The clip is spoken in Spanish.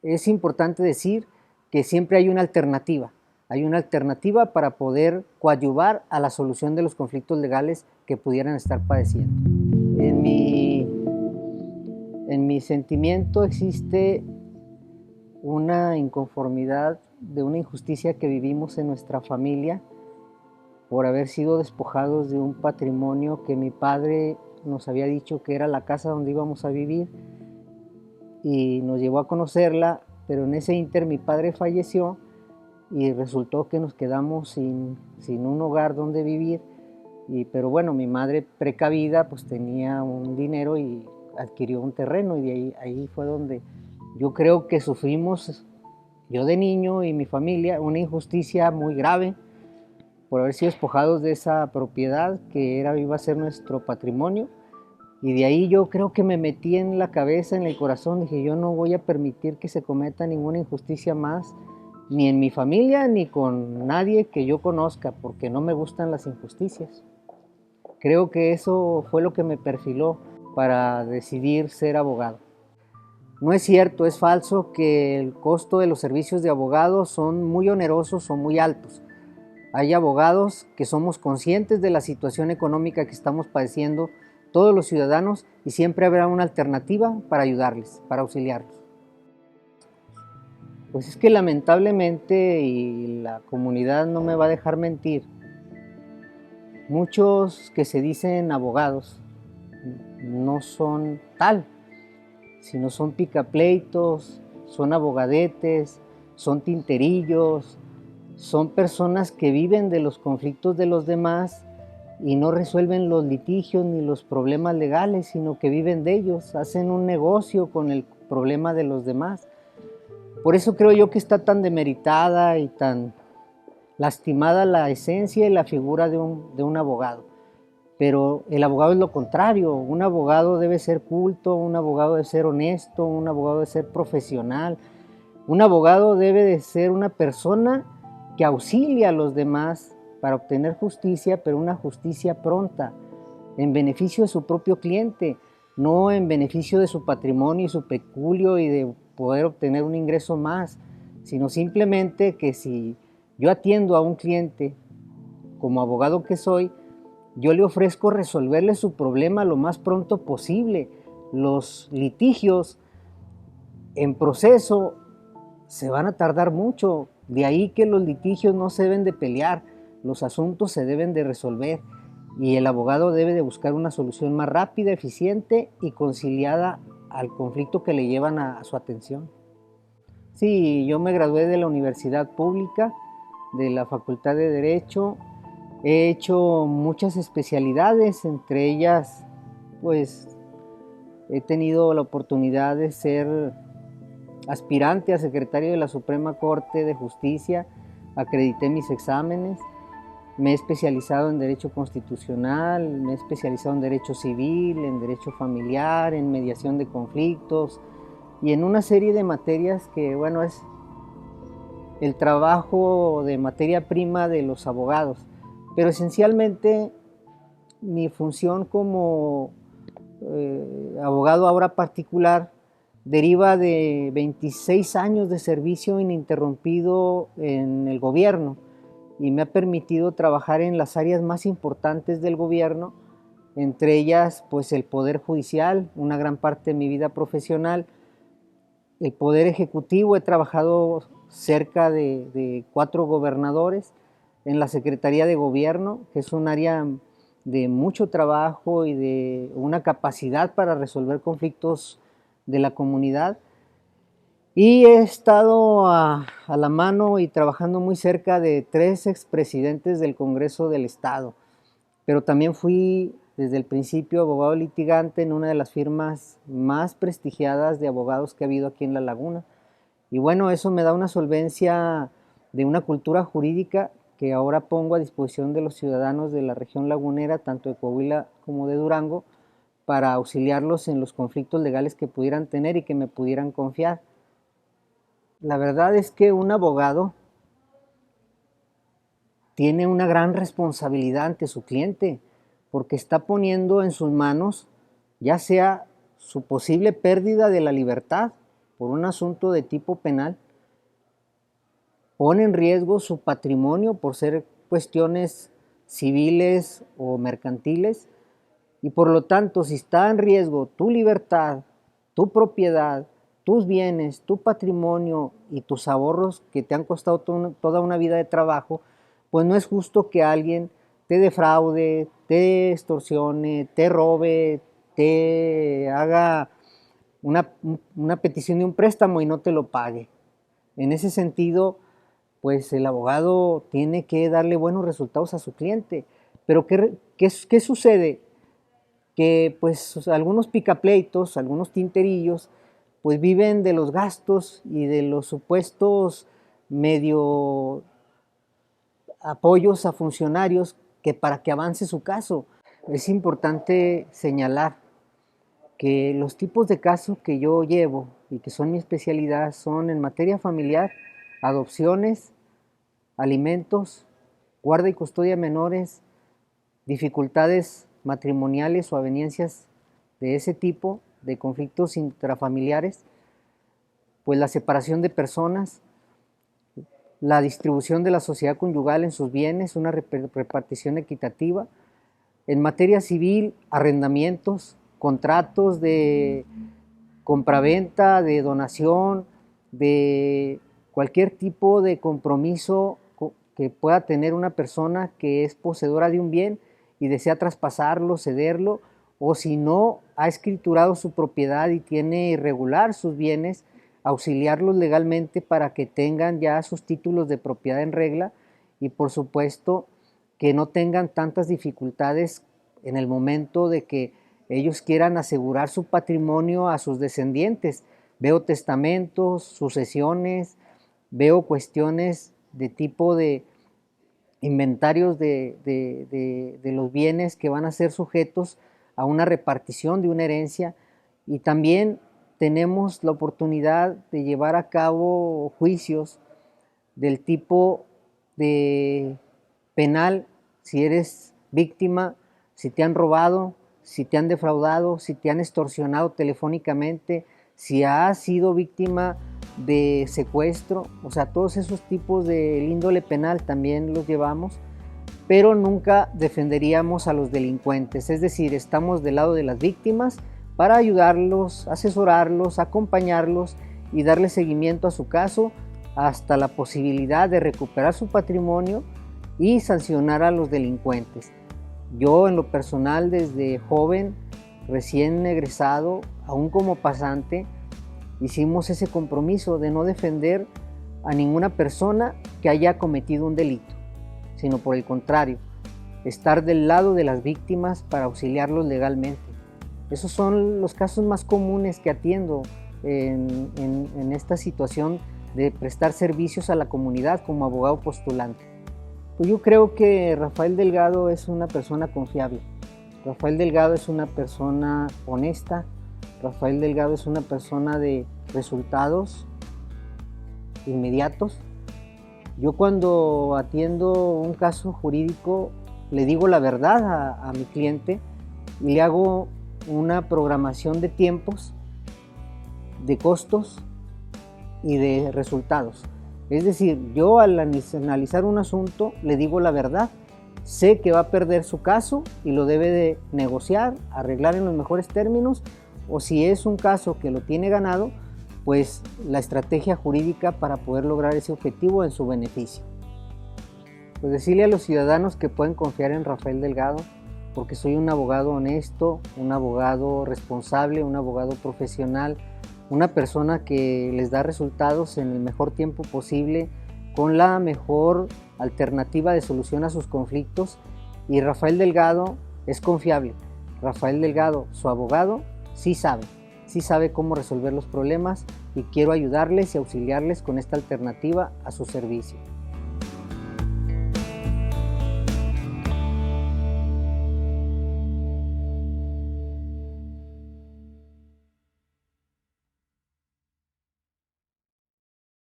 es importante decir que siempre hay una alternativa. Hay una alternativa para poder coadyuvar a la solución de los conflictos legales que pudieran estar padeciendo. En mi sentimiento existe una inconformidad de una injusticia que vivimos en nuestra familia por haber sido despojados de un patrimonio que mi padre nos había dicho que era la casa donde íbamos a vivir y nos llevó a conocerla, pero en ese ínter mi padre falleció y resultó que nos quedamos sin un hogar donde vivir. Pero bueno, mi madre precavida pues tenía un dinero y adquirió un terreno, y de ahí fue donde yo creo que sufrimos, yo de niño y mi familia, una injusticia muy grave por haber sido despojados de esa propiedad que iba a ser nuestro patrimonio. Y de ahí yo creo que me metí en la cabeza, en el corazón, dije, yo no voy a permitir que se cometa ninguna injusticia más, ni en mi familia, ni con nadie que yo conozca, porque no me gustan las injusticias. Creo que eso fue lo que me perfiló para decidir ser abogado. No es cierto, es falso que el costo de los servicios de abogados son muy onerosos o muy altos. Hay abogados que somos conscientes de la situación económica que estamos padeciendo todos los ciudadanos y siempre habrá una alternativa para ayudarles, para auxiliarlos. Pues es que lamentablemente, y la comunidad no me va a dejar mentir, muchos que se dicen abogados no son tal, sino son picapleitos, son abogadetes, son tinterillos, son personas que viven de los conflictos de los demás y no resuelven los litigios ni los problemas legales, sino que viven de ellos, hacen un negocio con el problema de los demás. Por eso creo yo que está tan demeritada y tan lastimada la esencia y la figura de un abogado. Pero el abogado es lo contrario, un abogado debe ser culto, un abogado debe ser honesto, un abogado debe ser profesional, un abogado debe de ser una persona que auxilia a los demás para obtener justicia, pero una justicia pronta, en beneficio de su propio cliente, no en beneficio de su patrimonio y su peculio y de poder obtener un ingreso más, sino simplemente que si yo atiendo a un cliente como abogado que soy, yo le ofrezco resolverle su problema lo más pronto posible. Los litigios en proceso se van a tardar mucho, de ahí que los litigios no se deben de pelear, los asuntos se deben de resolver y el abogado debe de buscar una solución más rápida, eficiente y conciliada al conflicto que le llevan a su atención. Sí, yo me gradué de la universidad pública, de la Facultad de Derecho. He hecho muchas especialidades, entre ellas pues he tenido la oportunidad de ser aspirante a secretario de la Suprema Corte de Justicia, acredité mis exámenes, me he especializado en Derecho Constitucional, me he especializado en Derecho Civil, en Derecho Familiar, en mediación de conflictos y en una serie de materias que, bueno, es el trabajo de materia prima de los abogados. Pero esencialmente mi función como abogado ahora particular deriva de 26 años de servicio ininterrumpido en el gobierno y me ha permitido trabajar en las áreas más importantes del gobierno, entre ellas pues el Poder Judicial, una gran parte de mi vida profesional, el Poder Ejecutivo, he trabajado cerca de 4 gobernadores, en la Secretaría de Gobierno, que es un área de mucho trabajo y de una capacidad para resolver conflictos de la comunidad. Y he estado a la mano y trabajando muy cerca de 3 expresidentes del Congreso del Estado. Pero también fui desde el principio abogado litigante en una de las firmas más prestigiadas de abogados que ha habido aquí en La Laguna. Y bueno, eso me da una solvencia de una cultura jurídica que ahora pongo a disposición de los ciudadanos de la región lagunera, tanto de Coahuila como de Durango, para auxiliarlos en los conflictos legales que pudieran tener y que me pudieran confiar. La verdad es que un abogado tiene una gran responsabilidad ante su cliente, porque está poniendo en sus manos ya sea su posible pérdida de la libertad por un asunto de tipo penal, pone en riesgo su patrimonio por ser cuestiones civiles o mercantiles, y por lo tanto, si está en riesgo tu libertad, tu propiedad, tus bienes, tu patrimonio y tus ahorros que te han costado toda una vida de trabajo, pues no es justo que alguien te defraude, te extorsione, te robe, te haga una petición de un préstamo y no te lo pague. En ese sentido, pues el abogado tiene que darle buenos resultados a su cliente. Pero ¿qué sucede? Que pues algunos picapleitos, algunos tinterillos, pues viven de los gastos y de los supuestos medio apoyos a funcionarios que para que avance su caso. Es importante señalar que los tipos de casos que yo llevo y que son mi especialidad son en materia familiar, adopciones, alimentos, guarda y custodia menores, dificultades matrimoniales o aveniencias de ese tipo, de conflictos intrafamiliares, pues la separación de personas, la distribución de la sociedad conyugal en sus bienes, una repartición equitativa. En materia civil, arrendamientos, contratos de compraventa, de donación, de cualquier tipo de compromiso que pueda tener una persona que es poseedora de un bien y desea traspasarlo, cederlo, o si no ha escriturado su propiedad y tiene irregular sus bienes, auxiliarlos legalmente para que tengan ya sus títulos de propiedad en regla y por supuesto que no tengan tantas dificultades en el momento de que ellos quieran asegurar su patrimonio a sus descendientes. Veo testamentos, sucesiones, veo cuestiones de tipo de inventarios de los bienes que van a ser sujetos a una repartición de una herencia, y también tenemos la oportunidad de llevar a cabo juicios del tipo de penal si eres víctima, si te han robado, si te han defraudado, si te han extorsionado telefónicamente, si has sido víctima de secuestro, o sea, todos esos tipos de índole penal también los llevamos, pero nunca defenderíamos a los delincuentes, es decir, estamos del lado de las víctimas para ayudarlos, asesorarlos, acompañarlos y darle seguimiento a su caso hasta la posibilidad de recuperar su patrimonio y sancionar a los delincuentes. Yo en lo personal desde joven, recién egresado, aún como pasante, hicimos ese compromiso de no defender a ninguna persona que haya cometido un delito, sino por el contrario, estar del lado de las víctimas para auxiliarlos legalmente. Esos son los casos más comunes que atiendo en esta situación de prestar servicios a la comunidad como abogado postulante. Pues yo creo que Rafael Delgado es una persona confiable. Rafael Delgado es una persona honesta. Rafael Delgado es una persona de resultados inmediatos. Yo cuando atiendo un caso jurídico le digo la verdad a mi cliente y le hago una programación de tiempos, de costos y de resultados. Es decir, yo al analizar un asunto le digo la verdad, sé que va a perder su caso y lo debe de negociar, arreglar en los mejores términos, o si es un caso que lo tiene ganado, pues la estrategia jurídica para poder lograr ese objetivo en su beneficio. Pues decirle a los ciudadanos que pueden confiar en Rafael Delgado, porque soy un abogado honesto, un abogado responsable, un abogado profesional, una persona que les da resultados en el mejor tiempo posible, con la mejor alternativa de solución a sus conflictos, y Rafael Delgado es confiable. Rafael Delgado, su abogado, sí sabe cómo resolver los problemas y quiero ayudarles y auxiliarles con esta alternativa a su servicio.